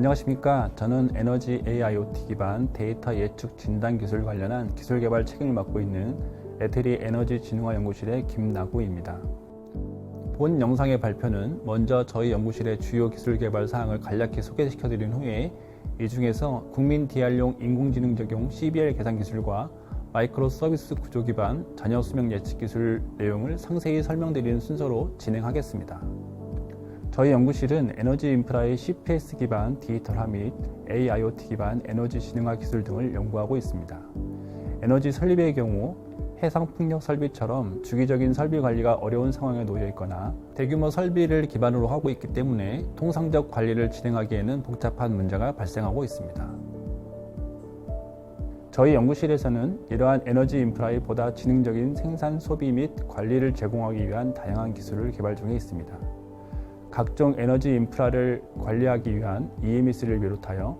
안녕하십니까. 저는 에너지 AIoT 기반 데이터 예측 진단 기술 관련한 기술 개발 책임을 맡고 있는 에테리 에너지 진흥화 연구실의 김나구입니다. 본 영상의 발표는 먼저 저희 연구실의 주요 기술 개발 사항을 간략히 소개시켜 드린 후에 이 중에서 국민 DR용 인공지능 적용 CBL 계산 기술과 마이크로 서비스 구조 기반 자녀 수명 예측 기술 내용을 상세히 설명드리는 순서로 진행하겠습니다. 저희 연구실은 에너지 인프라의 CPS 기반 디지털화 및 AIoT 기반 에너지 진흥화 기술 등을 연구하고 있습니다. 에너지 설비의 경우 해상 풍력 설비처럼 주기적인 설비 관리가 어려운 상황에 놓여 있거나 대규모 설비를 기반으로 하고 있기 때문에 통상적 관리를 진행하기에는 복잡한 문제가 발생하고 있습니다. 저희 연구실에서는 이러한 에너지 인프라의 보다 지능적인 생산, 소비 및 관리를 제공하기 위한 다양한 기술을 개발 중에 있습니다. 각종 에너지 인프라를 관리하기 위한 EMS를 비롯하여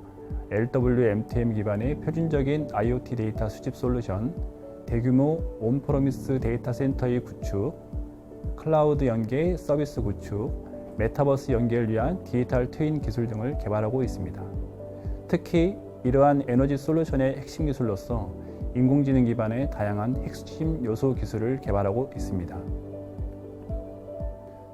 LWMTM 기반의 표준적인 IoT 데이터 수집 솔루션, 대규모 온프로미스 데이터 센터의 구축, 클라우드 연계 서비스 구축, 메타버스 연계를 위한 디지털 트윈 기술 등을 개발하고 있습니다. 특히 이러한 에너지 솔루션의 핵심 기술로서 인공지능 기반의 다양한 핵심 요소 기술을 개발하고 있습니다.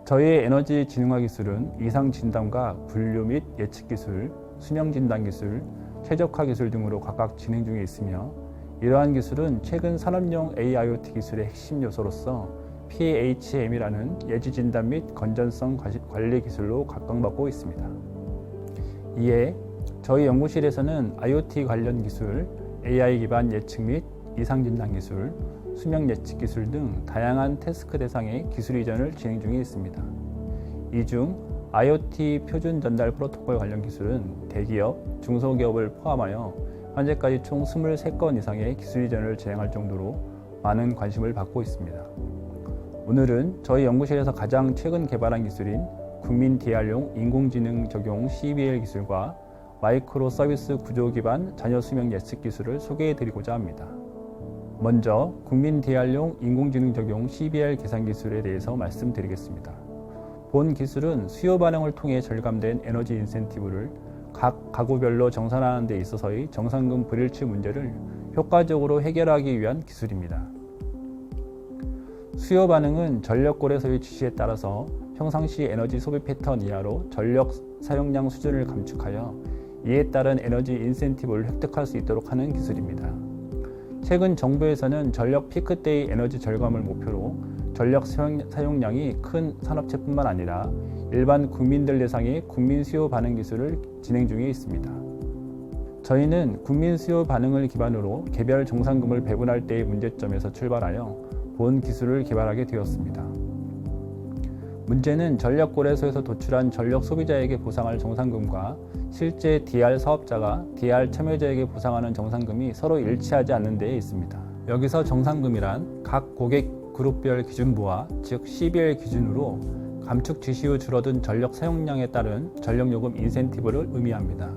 저희의 에너지 진흥화 기술은 이상 진단과 분류 및 예측 기술, 수명 진단 기술, 최적화 기술 등으로 각각 진행 중에 있으며 이러한 기술은 최근 산업용 AIoT 기술의 핵심 요소로서 PHM이라는 예지 진단 및 건전성 관리 기술로 각광받고 있습니다. 이에 저희 연구실에서는 IoT 관련 기술, AI 기반 예측 및 이상 진단 기술, 수명 예측 기술 등 다양한 태스크 대상의 기술 이전을 진행 중에 있습니다. 이 중 IoT 표준 전달 프로토콜 관련 기술은 대기업, 중소기업을 포함하여 현재까지 총 23건 이상의 기술 이전을 진행할 정도로 많은 관심을 받고 있습니다. 오늘은 저희 연구실에서 가장 최근 개발한 기술인 국민 DR용 인공지능 적용 CBL 기술과 마이크로 서비스 구조 기반 자녀 수명 예측 기술을 소개해 드리고자 합니다. 먼저 국민 DR용 인공지능 적용 CBL 계산 기술에 대해서 말씀드리겠습니다. 본 기술은 수요 반응을 통해 절감된 에너지 인센티브를 각 가구별로 정산하는 데 있어서의 정산금 불일치 문제를 효과적으로 해결하기 위한 기술입니다. 수요 반응은 전력골에서의 지시에 따라서 평상시 에너지 소비 패턴 이하로 전력 사용량 수준을 감축하여 이에 따른 에너지 인센티브를 획득할 수 있도록 하는 기술입니다. 최근 정부에서는 전력 피크 때의 에너지 절감을 목표로 전력 사용량이 큰 산업체뿐만 아니라 일반 국민들 대상의 국민 수요 반응 기술을 진행 중에 있습니다. 저희는 국민 수요 반응을 기반으로 개별 정산금을 배분할 때의 문제점에서 출발하여 본 기술을 개발하게 되었습니다. 문제는 전력거래소에서 도출한 전력 소비자에게 보상할 정산금과 실제 DR 사업자가 DR 참여자에게 보상하는 정산금이 서로 일치하지 않는 데에 있습니다. 여기서 정산금이란 각 고객 그룹별 기준부와 즉 CBL 기준으로 감축 지시 후 줄어든 전력 사용량에 따른 전력요금 인센티브를 의미합니다.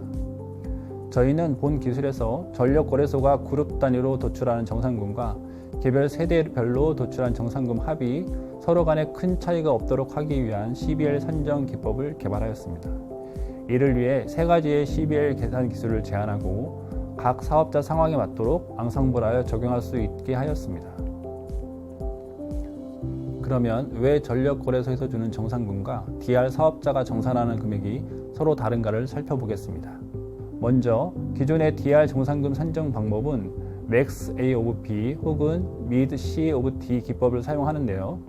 저희는 본 기술에서 전력거래소가 그룹 단위로 도출하는 정산금과 개별 세대별로 도출한 정산금 합이 서로 간에 큰 차이가 없도록 하기 위한 CBL 산정 기법을 개발하였습니다. 이를 위해 세 가지의 CBL 계산 기술을 제안하고 각 사업자 상황에 맞도록 앙상블하여 적용할 수 있게 하였습니다. 그러면 왜 전력거래소에서 주는 정산금과 DR 사업자가 정산하는 금액이 서로 다른가를 살펴보겠습니다. 먼저 기존의 DR 정산금 산정 방법은 Max A of B 혹은 Mid C of D 기법을 사용하는데요.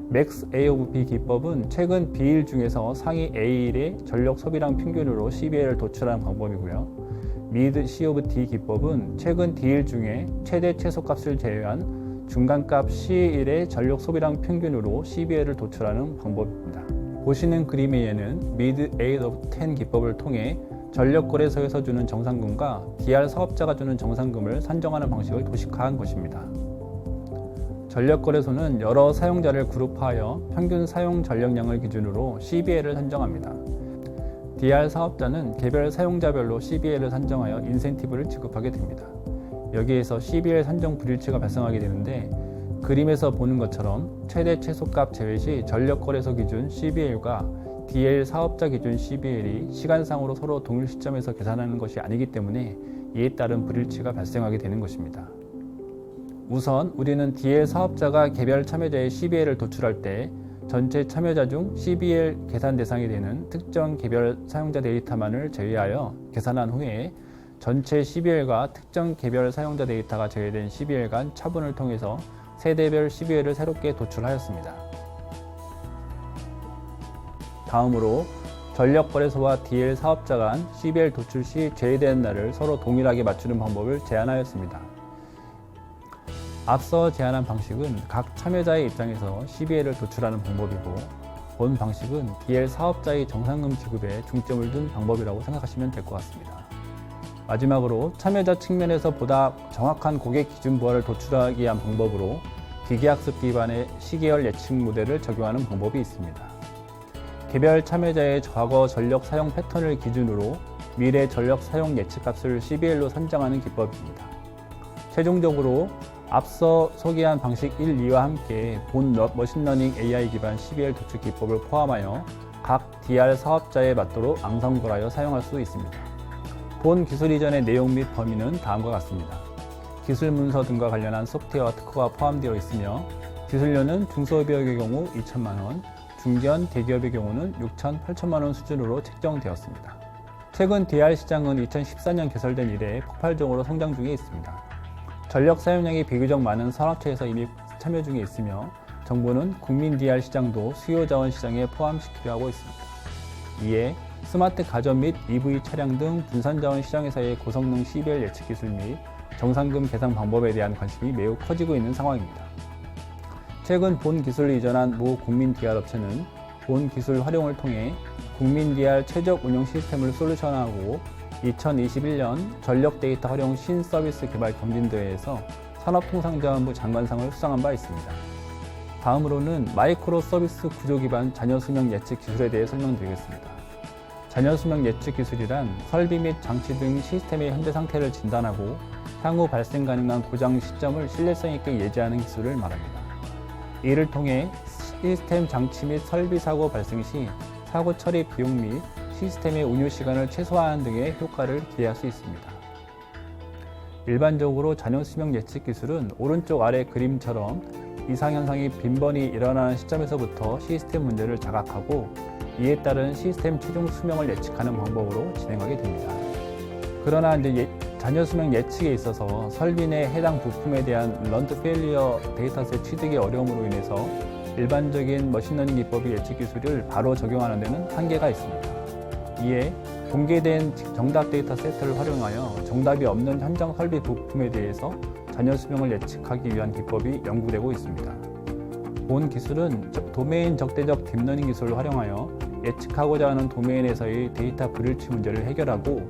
Max A of B 기법은 최근 B일 중에서 상위 A일의 전력 소비량 평균으로 CBL을 도출하는 방법이고요. Mid C of D 기법은 최근 D일 중에 최대 최소값을 제외한 중간값 C일의 전력 소비량 평균으로 CBL을 도출하는 방법입니다. 보시는 그림에는 Mid A of 10 기법을 통해 전력거래소에서 주는 정산금과 DR 사업자가 주는 정산금을 산정하는 방식을 도식화한 것입니다. 전력거래소는 여러 사용자를 그룹화하여 평균 사용 전력량을 기준으로 CBL을 산정합니다. DR 사업자는 개별 사용자별로 CBL을 산정하여 인센티브를 지급하게 됩니다. 여기에서 CBL 산정 불일치가 발생하게 되는데 그림에서 보는 것처럼 최대 최소값 제외 시 전력거래소 기준 CBL과 DL 사업자 기준 CBL이 시간상으로 서로 동일 시점에서 계산하는 것이 아니기 때문에 이에 따른 불일치가 발생하게 되는 것입니다. 우선 우리는 DL 사업자가 개별 참여자의 CBL을 도출할 때 전체 참여자 중 CBL 계산 대상이 되는 특정 개별 사용자 데이터만을 제외하여 계산한 후에 전체 CBL과 특정 개별 사용자 데이터가 제외된 CBL 간 차분을 통해서 세대별 CBL을 새롭게 도출하였습니다. 다음으로 전력거래소와 DL 사업자 간 CBL 도출 시 제외되는 날을 서로 동일하게 맞추는 방법을 제안하였습니다. 앞서 제안한 방식은 각 참여자의 입장에서 CBL을 도출하는 방법이고, 본 방식은 DL 사업자의 정상금 지급에 중점을 둔 방법이라고 생각하시면 될 것 같습니다. 마지막으로 참여자 측면에서 보다 정확한 고객 기준 부하를 도출하기 위한 방법으로 기계학습 기반의 시계열 예측 모델을 적용하는 방법이 있습니다. 개별 참여자의 과거 전력 사용 패턴을 기준으로 미래 전력 사용 예측값을 CBL로 선정하는 기법입니다. 최종적으로 앞서 소개한 방식 1, 2와 함께 본 머신러닝 AI 기반 CBL 도출 기법을 포함하여 각 DR 사업자에 맞도록 앙상블하여 사용할 수 있습니다. 본 기술 이전의 내용 및 범위는 다음과 같습니다. 기술 문서 등과 관련한 소프트웨어 특허가 포함되어 있으며, 기술료는 중소기업의 경우 2천만 원, 중견, 대기업의 경우는 6천, 8천만 원 수준으로 책정되었습니다. 최근 DR 시장은 2014년 개설된 이래 폭발적으로 성장 중에 있습니다. 전력 사용량이 비교적 많은 산업체에서 이미 참여 중에 있으며, 정부는 국민 DR 시장도 수요 자원 시장에 포함시키려 하고 있습니다. 이에 스마트 가전 및 EV 차량 등 분산 자원 시장에서의 고성능 CBL 예측 기술 및 정상금 계산 방법에 대한 관심이 매우 커지고 있는 상황입니다. 최근 본 기술을 이전한 모 국민 DR 업체는 본 기술 활용을 통해 국민 DR 최적 운영 시스템을 솔루션하고 2021년 전력 데이터 활용 신서비스 개발 경진대회에서 산업통상자원부 장관상을 수상한 바 있습니다. 다음으로는 마이크로 서비스 구조 기반 자녀 수명 예측 기술에 대해 설명드리겠습니다. 자녀 수명 예측 기술이란 설비 및 장치 등 시스템의 현재 상태를 진단하고 향후 발생 가능한 고장 시점을 신뢰성 있게 예지하는 기술을 말합니다. 이를 통해 시스템 장치 및 설비 사고 발생 시 사고 처리 비용 및 시스템의 운유 시간을 최소화하는 등의 효과를 기대할 수 있습니다. 일반적으로 자녀 수명 예측 기술은 오른쪽 아래 그림처럼 이상현상이 빈번히 일어나는 시점에서부터 시스템 문제를 자각하고 이에 따른 시스템 최종 수명을 예측하는 방법으로 진행하게 됩니다. 그러나 자녀 수명 예측에 있어서 설비 내 해당 부품에 대한 런트 페일리어 데이터셋 취득의 어려움으로 인해서 일반적인 머신러닝 기법의 예측 기술을 바로 적용하는 데는 한계가 있습니다. 이에 공개된 정답 데이터 세트를 활용하여 정답이 없는 현장 설비 부품에 대해서 자녀 수명을 예측하기 위한 기법이 연구되고 있습니다. 본 기술은 도메인 적대적 딥러닝 기술을 활용하여 예측하고자 하는 도메인에서의 데이터 불일치 문제를 해결하고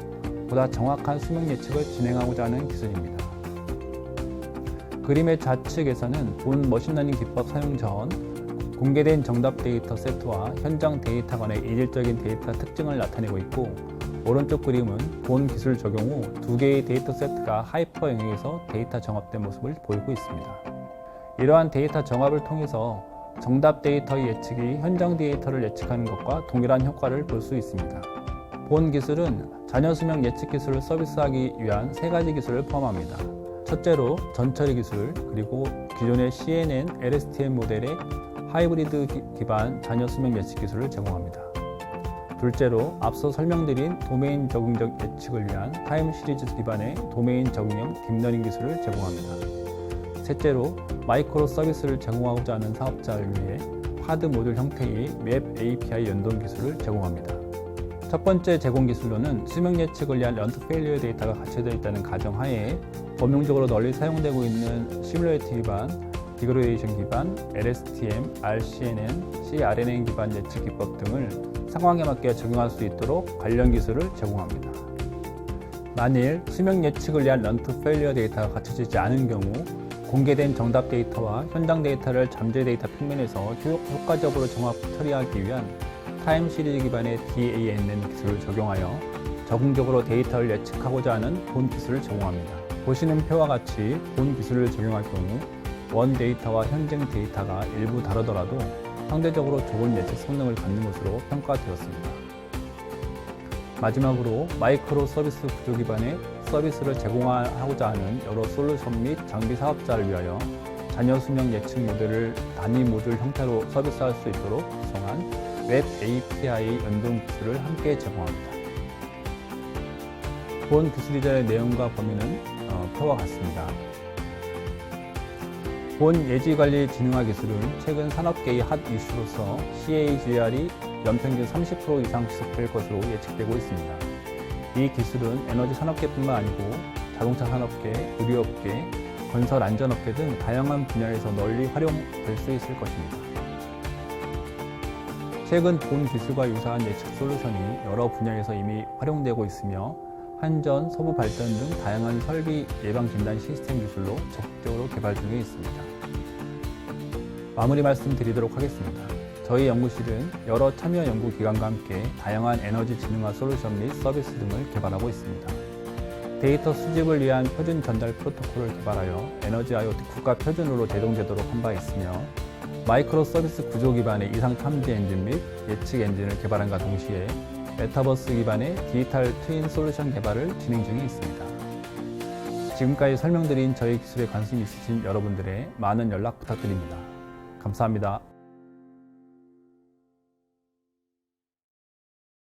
보다 정확한 수명 예측을 진행하고자 하는 기술입니다. 그림의 좌측에서는 본 머신러닝 기법 사용 전 공개된 정답 데이터 세트와 현장 데이터 간의 이질적인 데이터 특징을 나타내고 있고, 오른쪽 그림은 본 기술 적용 후 두 개의 데이터 세트가 하이퍼 영역에서 데이터 정합된 모습을 보이고 있습니다. 이러한 데이터 정합을 통해서 정답 데이터의 예측이 현장 데이터를 예측하는 것과 동일한 효과를 볼 수 있습니다. 본 기술은 자녀 수명 예측 기술을 서비스하기 위한 세 가지 기술을 포함합니다. 첫째로 전처리 기술, 그리고 기존의 CNN, LSTM 모델의 하이브리드 기반 자녀 수명 예측 기술을 제공합니다. 둘째로 앞서 설명드린 도메인 적응적 예측을 위한 타임 시리즈 기반의 도메인 적응형 딥러닝 기술을 제공합니다. 셋째로 마이크로 서비스를 제공하고자 하는 사업자를 위해 하드 모듈 형태의 맵 API 연동 기술을 제공합니다. 첫 번째 제공 기술로는 수명 예측을 위한 런트 페일리어 데이터가 갇혀져 있다는 가정하에 범용적으로 널리 사용되고 있는 시뮬레이트 기반, 디그레이션 기반, LSTM, RCNN, CRNN 기반 예측 기법 등을 상황에 맞게 적용할 수 있도록 관련 기술을 제공합니다. 만일 수명 예측을 위한 런트 페일리어 데이터가 갖춰지지 않은 경우 공개된 정답 데이터와 현장 데이터를 잠재 데이터 평면에서 효과적으로 종합 처리하기 위한 타임 시리즈 기반의 DANN 기술을 적용하여 적응적으로 데이터를 예측하고자 하는 본 기술을 제공합니다. 보시는 표와 같이 본 기술을 적용할 경우 원 데이터와 현장 데이터가 일부 다르더라도 상대적으로 좋은 예측 성능을 갖는 것으로 평가되었습니다. 마지막으로 마이크로 서비스 구조 기반의 서비스를 제공하고자 하는 여러 솔루션 및 장비 사업자를 위하여 자녀 수명 예측 모델을 단위 모듈 형태로 서비스할 수 있도록 구성한 웹 API 연동 기술을 함께 제공합니다. 본 기술 이전의 내용과 범위는 표와 같습니다. 본 예지관리 진흥화 기술은 최근 산업계의 핫 이슈로서 CAGR이 연평균 30% 이상 지속될 것으로 예측되고 있습니다. 이 기술은 에너지 산업계뿐만 아니고 자동차 산업계, 의료업계, 건설 안전업계 등 다양한 분야에서 널리 활용될 수 있을 것입니다. 최근 본 기술과 유사한 예측 솔루션이 여러 분야에서 이미 활용되고 있으며 한전, 서부 발전 등 다양한 설비 예방 진단 시스템 기술로 적극적으로 개발 중에 있습니다. 마무리 말씀드리도록 하겠습니다. 저희 연구실은 여러 참여 연구기관과 함께 다양한 에너지 진흥화 솔루션 및 서비스 등을 개발하고 있습니다. 데이터 수집을 위한 표준 전달 프로토콜을 개발하여 에너지 IoT 국가 표준으로 제공되도록 한 바 있으며 마이크로 서비스 구조 기반의 이상 탐지 엔진 및 예측 엔진을 개발함과 동시에 메타버스 기반의 디지털 트윈 솔루션 개발을 진행 중에 있습니다. 지금까지 설명드린 저희 기술에 관심 있으신 여러분들의 많은 연락 부탁드립니다. 감사합니다.